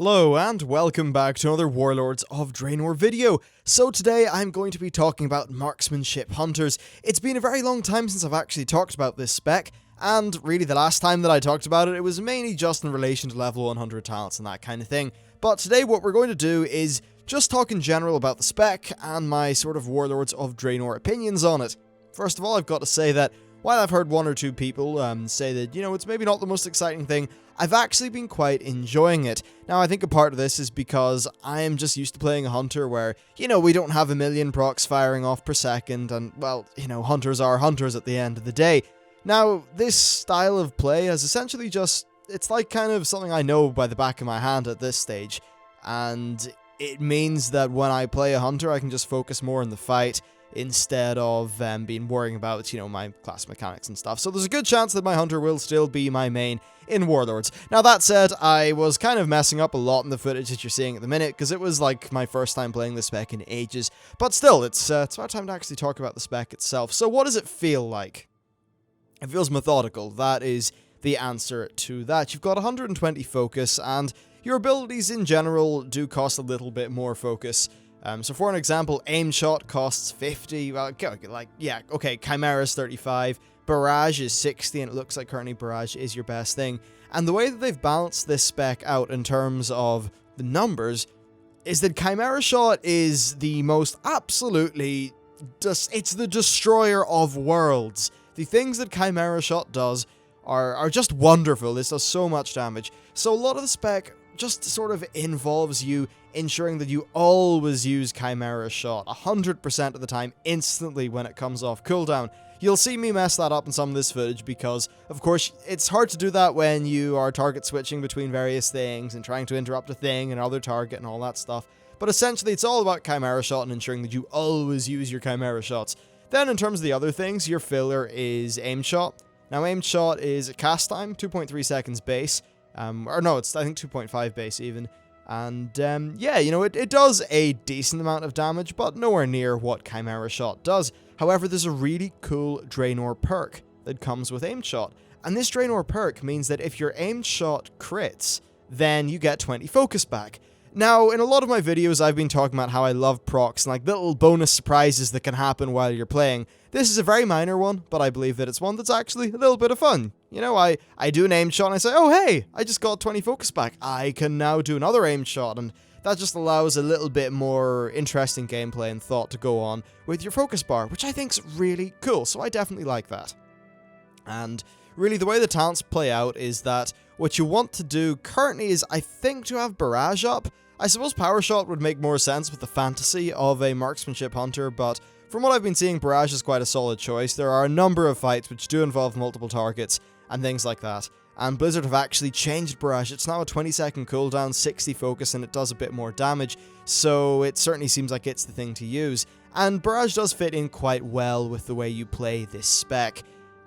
Hello and welcome back to another Warlords of Draenor video. So today I'm going to be talking about Marksmanship Hunters. It's been a very long time since I've actually talked about this spec, and really the last time that I talked about it, it was mainly just in relation to level 100 talents and that kind of thing. But today what we're going to do is just talk in general about the spec and my sort of Warlords of Draenor opinions on it. First of all, I've got to say that while I've heard one or two people say that, it's maybe not the most exciting thing, I've actually been quite enjoying it. Now, I think a part of this is because I am just used to playing a hunter where, we don't have a million procs firing off per second, and, well, hunters are hunters at the end of the day. Now, this style of play has essentially it's like kind of something I know by the back of my hand at this stage, and it means that when I play a hunter, I can just focus more on the fight, instead of being worrying about, my class mechanics and stuff. So there's a good chance that my hunter will still be my main in Warlords. Now that said, I was kind of messing up a lot in the footage that you're seeing at the minute, because it was like my first time playing the spec in ages. But still, it's about time to actually talk about the spec itself. So what does it feel like? It feels methodical. That is the answer to that. You've got 120 focus, and your abilities in general do cost a little bit more focus. So for an example, aim shot costs 50, well, Chimera's 35, Barrage is 60, and it looks like currently Barrage is your best thing. And the way that they've balanced this spec out in terms of the numbers is that Chimera shot is the most absolutely, it's the destroyer of worlds. The things that Chimera shot does are just wonderful. This does so much damage. So a lot of the spec just sort of involves you ensuring that you always use Chimera shot 100% of the time instantly when it comes off cooldown. You'll see me mess that up in some of this footage because, of course, it's hard to do that when you are target switching between various things and trying to interrupt a thing and another target and all that stuff. But essentially, it's all about Chimera shot and ensuring that you always use your Chimera shots. Then, in terms of the other things, your filler is aim shot. Now, aim shot is cast time, 2.3 seconds base. It's I think 2.5 base even. And, it does a decent amount of damage, but nowhere near what Chimera shot does. However, there's a really cool Draenor perk that comes with aim shot. And this Draenor perk means that if your aim shot crits, then you get 20 focus back. Now, in a lot of my videos, I've been talking about how I love procs and like little bonus surprises that can happen while you're playing. This is a very minor one, but I believe that it's one that's actually a little bit of fun. I do an aim shot and I say, oh hey, I just got 20 focus back. I can now do another aim shot, and that just allows a little bit more interesting gameplay and thought to go on with your focus bar, which I think's really cool, so I definitely like that. And really, the way the talents play out is that what you want to do currently is, I think, to have Barrage up. I suppose Power Shot would make more sense with the fantasy of a Marksmanship Hunter, but from what I've been seeing, Barrage is quite a solid choice. There are a number of fights which do involve multiple targets and things like that. And Blizzard have actually changed Barrage. It's now a 20-second cooldown, 60 focus, and it does a bit more damage, so it certainly seems like it's the thing to use. And Barrage does fit in quite well with the way you play this spec.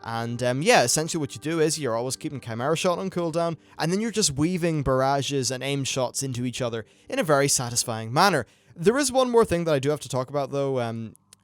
And essentially what you do is you're always keeping Chimera shot on cooldown, and then you're just weaving barrages and aim shots into each other in a very satisfying manner. There is one more thing that I do have to talk about, though,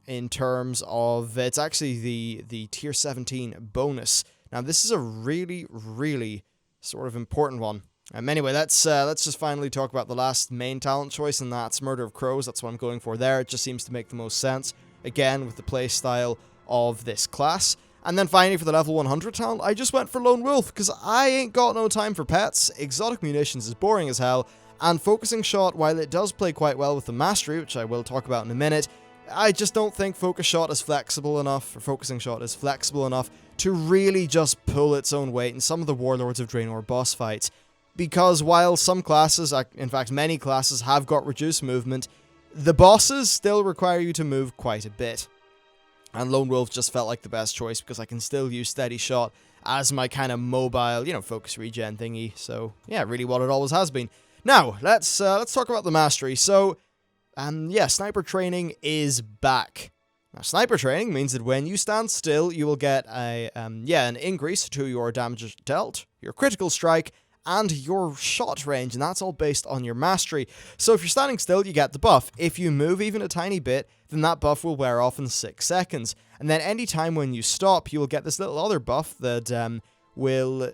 in terms of, it's actually the tier 17 bonus. Now, this is a really, really sort of important one. Anyway, let's just finally talk about the last main talent choice, and that's Murder of Crows. That's what I'm going for there. It just seems to make the most sense, again, with the play style of this class. And then finally, for the level 100 talent, I just went for Lone Wolf, because I ain't got no time for pets, exotic munitions is boring as hell, and Focusing Shot, while it does play quite well with the Mastery, which I will talk about in a minute, I just don't think Focusing Shot is flexible enough to really just pull its own weight in some of the Warlords of Draenor boss fights. Because while some classes, in fact many classes, have got reduced movement, the bosses still require you to move quite a bit. And Lone Wolf just felt like the best choice because I can still use Steady Shot as my kind of mobile, focus regen thingy. So, yeah, really what it always has been. Now, let's talk about the Mastery. So, Sniper Training is back. Now, Sniper Training means that when you stand still, you will get an increase to your damage dealt, your critical strike, and your shot range, and that's all based on your mastery. So if you're standing still, you get the buff. If you move even a tiny bit, then that buff will wear off in 6 seconds. And then any time when you stop, you will get this little other buff that will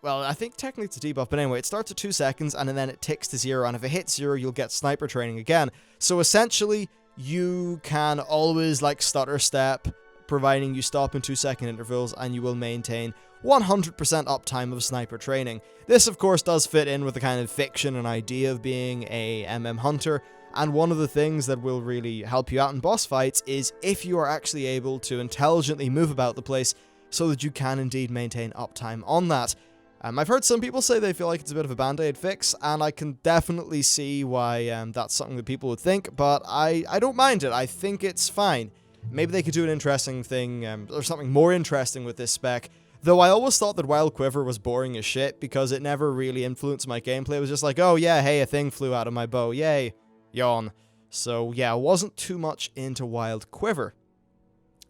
well, I think technically it's a debuff, but anyway, it starts at 2 seconds, and then it ticks to 0, and if it hits 0, you'll get sniper training again. So essentially, you can always, like, stutter step, providing you stop in 2-second intervals, and you will maintain 100% uptime of sniper training. This, of course, does fit in with the kind of fiction and idea of being a hunter, and one of the things that will really help you out in boss fights is if you are actually able to intelligently move about the place so that you can indeed maintain uptime on that. I've heard some people say they feel like it's a bit of a band-aid fix, and I can definitely see why that's something that people would think, but I don't mind it. I think it's fine. Maybe they could do an interesting thing, or something more interesting with this spec, though I always thought that Wild Quiver was boring as shit, because it never really influenced my gameplay. It was just like, oh yeah, hey, a thing flew out of my bow, yay, yawn. So yeah, I wasn't too much into Wild Quiver.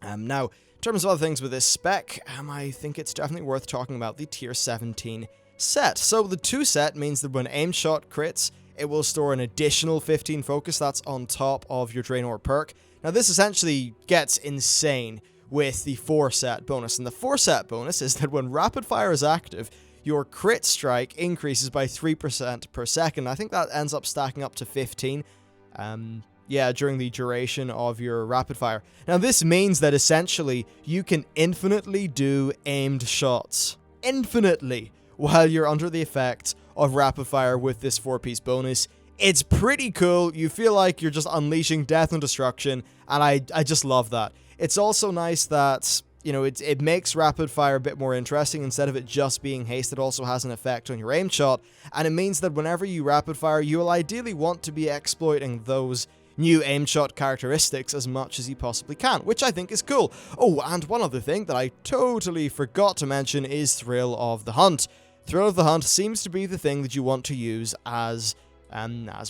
Now, in terms of other things with this spec, I think it's definitely worth talking about the Tier 17 set. So the 2 set means that when aim shot crits, it will store an additional 15 focus. That's on top of your Draenor perk. Now this essentially gets insane with the 4 set bonus. And the 4 set bonus is that when rapid fire is active, your crit strike increases by 3% per second. I think that ends up stacking up to 15. Yeah, during the duration of your rapid fire. Now this means that essentially you can infinitely do aimed shots. Infinitely. While you're under the effect of rapid fire with this 4-piece bonus. It's pretty cool. You feel like you're just unleashing death and destruction, and I just love that. It's also nice that, you know, it makes rapid fire a bit more interesting. Instead of it just being haste, it also has an effect on your aim shot, and it means that whenever you rapid fire, you will ideally want to be exploiting those new aim shot characteristics as much as you possibly can, which I think is cool. Oh, and one other thing that I totally forgot to mention is Thrill of the Hunt. Thrill of the Hunt seems to be the thing that you want to use as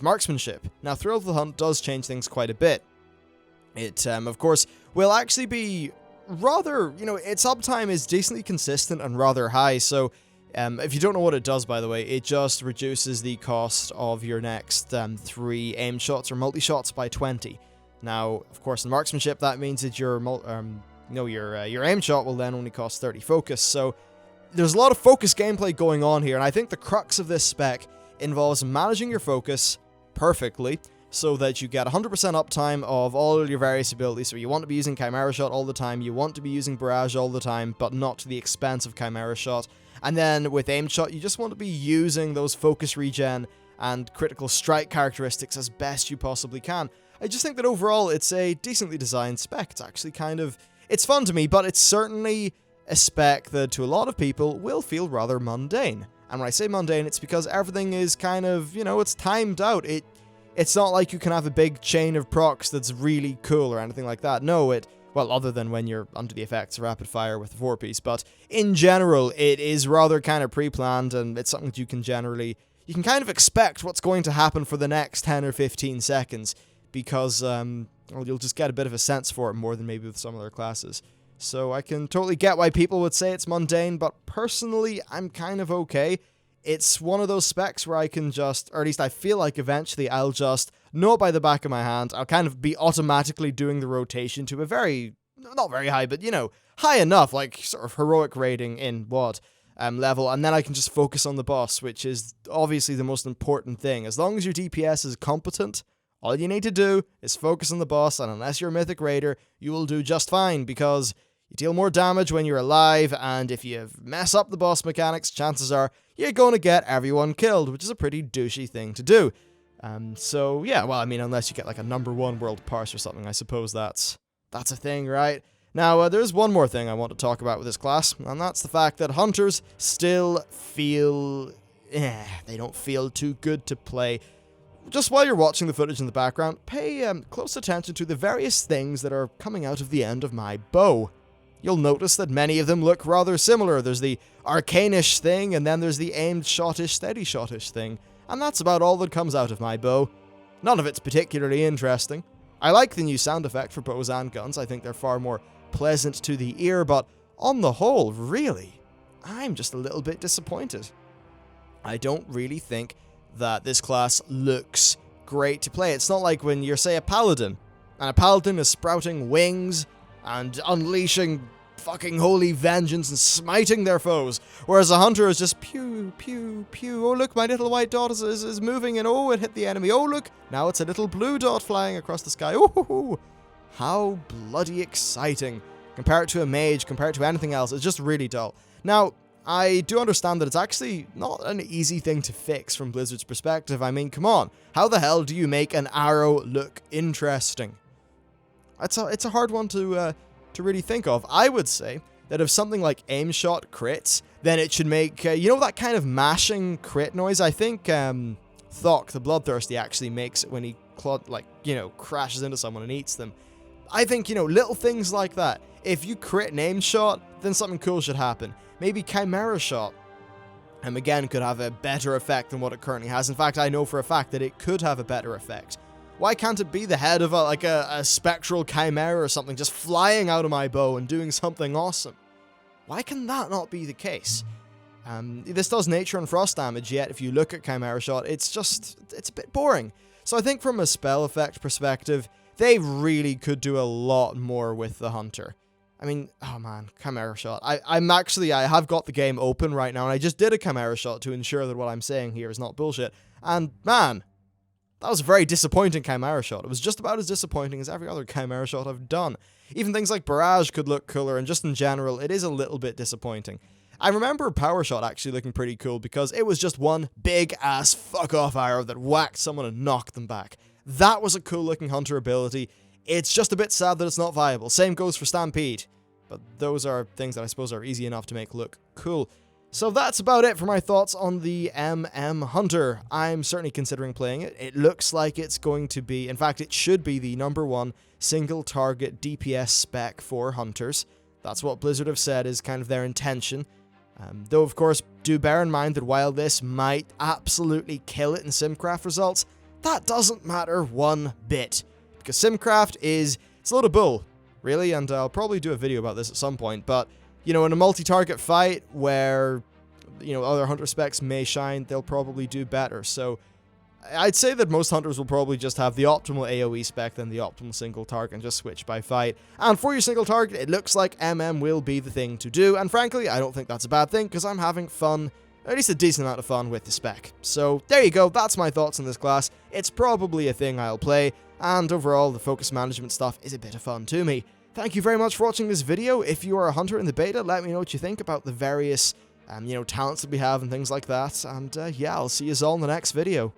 marksmanship. Now, Thrill of the Hunt does change things quite a bit. It, of course, will actually be rather, you know, its uptime is decently consistent and rather high, so if you don't know what it does, by the way, it just reduces the cost of your next 3 aim shots or multi-shots by 20. Now, of course, in marksmanship, that means that your aim shot will then only cost 30 focus, so there's a lot of focus gameplay going on here, and I think the crux of this spec involves managing your focus perfectly so that you get 100% uptime of all your various abilities. So you want to be using Chimera Shot all the time, you want to be using Barrage all the time, but not to the expense of Chimera Shot. And then with Aim Shot, you just want to be using those focus regen and critical strike characteristics as best you possibly can. I just think that overall it's a decently designed spec. It's actually it's fun to me, but it's certainly a spec that to a lot of people will feel rather mundane. And when I say mundane, it's because everything is kind of, you know, it's timed out. It's not like you can have a big chain of procs that's really cool or anything like that. No, well, other than when you're under the effects of rapid fire with the 4-piece, but in general, it is rather kind of pre-planned, and it's something that you can kind of expect what's going to happen for the next 10 or 15 seconds, because, well, you'll just get a bit of a sense for it more than maybe with some other classes. So I can totally get why people would say it's mundane, but personally, I'm kind of okay. It's one of those specs where I can just, or at least I feel like eventually I'll just know it by the back of my hand. I'll kind of be automatically doing the rotation to a very, not very high, but, you know, high enough, like sort of heroic rating in WoD level, and then I can just focus on the boss, which is obviously the most important thing. As long as your DPS is competent, all you need to do is focus on the boss, and unless you're a Mythic Raider, you will do just fine, because you deal more damage when you're alive, and if you mess up the boss mechanics, chances are you're going to get everyone killed, which is a pretty douchey thing to do. So yeah, well, I mean, unless you get like a #1 world parse or something, I suppose that's a thing, right? Now, there's one more thing I want to talk about with this class, and that's the fact that hunters still feel, they don't feel too good to play. Just while you're watching the footage in the background, pay close attention to the various things that are coming out of the end of my bow. You'll notice that many of them look rather similar. There's the arcanish thing, and then there's the aimed shotish, steady shotish thing. And that's about all that comes out of my bow. None of it's particularly interesting. I like the new sound effect for bows and guns. I think they're far more pleasant to the ear, but on the whole, really, I'm just a little bit disappointed. I don't really think that this class looks great to play. It's not like when you're, say, a paladin, and a paladin is sprouting wings and unleashing fucking holy vengeance and smiting their foes, whereas a hunter is just pew, pew, pew. Oh, look, my little white dot is moving, and oh, it hit the enemy. Oh, look, now it's a little blue dot flying across the sky. Oh, how bloody exciting. Compare it to a mage, compare it to anything else, it's just really dull. Now, I do understand that it's actually not an easy thing to fix from Blizzard's perspective. I mean, come on, how the hell do you make an arrow look interesting? It's a hard one to really think of. I would say that if something like aim shot crits, then it should make, you know that kind of mashing crit noise? I think Thok, the Bloodthirsty, actually makes it when he, crashes into someone and eats them. I think, little things like that. If you crit an aim shot, then something cool should happen. Maybe Chimera Shot, again, could have a better effect than what it currently has. In fact, I know for a fact that it could have a better effect. Why can't it be the head of a spectral chimera or something just flying out of my bow and doing something awesome? Why can that not be the case? This does nature and frost damage, yet if you look at Chimera Shot, it's a bit boring. So I think from a spell effect perspective, they really could do a lot more with the hunter. I mean, oh man, Chimera Shot. I have got the game open right now, and I just did a Chimera Shot to ensure that what I'm saying here is not bullshit. And man, that was a very disappointing Chimera Shot. It was just about as disappointing as every other Chimera Shot I've done. Even things like Barrage could look cooler, and just in general, it is a little bit disappointing. I remember Power Shot actually looking pretty cool because it was just one big-ass fuck-off arrow that whacked someone and knocked them back. That was a cool-looking hunter ability. It's just a bit sad that it's not viable. Same goes for Stampede. But those are things that I suppose are easy enough to make look cool. So that's about it for my thoughts on the MM Hunter. I'm certainly considering playing it. It looks like it's going to be, in fact, it should be the #1 single target DPS spec for hunters. That's what Blizzard have said is kind of their intention. Though, of course, do bear in mind that while this might absolutely kill it in Simcraft results, that doesn't matter one bit. Because Simcraft it's a load of bull, really, and I'll probably do a video about this at some point, but, in a multi-target fight where, other hunter specs may shine, they'll probably do better. So, I'd say that most hunters will probably just have the optimal AoE spec, then the optimal single target, and just switch by fight. And for your single target, it looks like MM will be the thing to do, and frankly, I don't think that's a bad thing, because I'm having fun, at least a decent amount of fun with the spec. So, there you go, that's my thoughts on this class. It's probably a thing I'll play, and overall, the focus management stuff is a bit of fun to me. Thank you very much for watching this video. If you are a hunter in the beta, let me know what you think about the various, talents that we have and things like that. And yeah, I'll see you all in the next video.